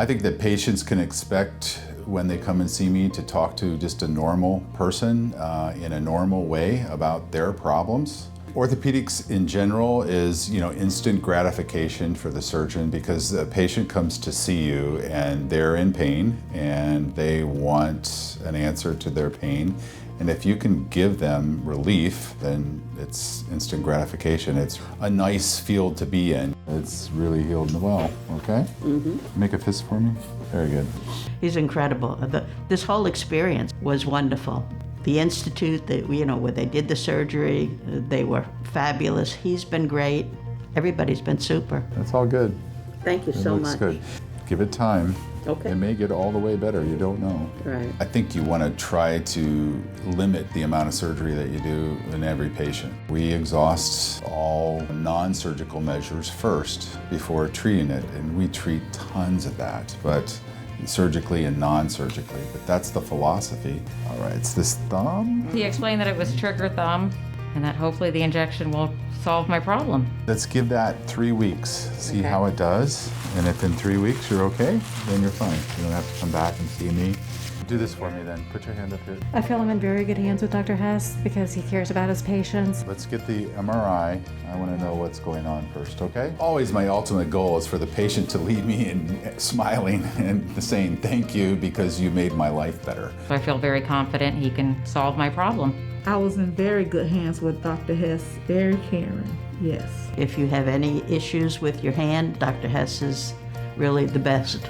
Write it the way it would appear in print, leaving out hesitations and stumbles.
I think that patients can expect when they come and see me to talk to just a normal person in a normal way about their problems. Orthopedics in general is, instant gratification for the surgeon because the patient comes to see you and they're in pain and they want an answer to their pain. And if you can give them relief, then it's instant gratification. It's a nice field to be in. It's really healed well, okay? Mm-hmm. Make a fist for me. Very good. He's incredible. This whole experience was wonderful. The institute, where they did the surgery, they were fabulous. He's been great. Everybody's been super. That's all good. Thank you so much. It looks good. Give it time. Okay. It may get all the way better, you don't know. Right. I think you want to try to limit the amount of surgery that you do in every patient. We exhaust all non-surgical measures first before treating it, and we treat tons of that, but surgically and non-surgically, but that's the philosophy. All right, it's this thumb. He explained that it was trigger thumb and that hopefully the injection will solve my problem. Let's give that 3 weeks, see how it does. And if in 3 weeks you're okay, then you're fine. You don't have to come back and see me. Do this for me then. Put your hand up here. I feel I'm in very good hands with Dr. Hess because he cares about his patients. Let's get the MRI. I want to know what's going on first, okay? Always my ultimate goal is for the patient to leave me and smiling and saying thank you because you made my life better. I feel very confident he can solve my problem. I was in very good hands with Dr. Hess, very caring, yes. If you have any issues with your hand, Dr. Hess is really the best.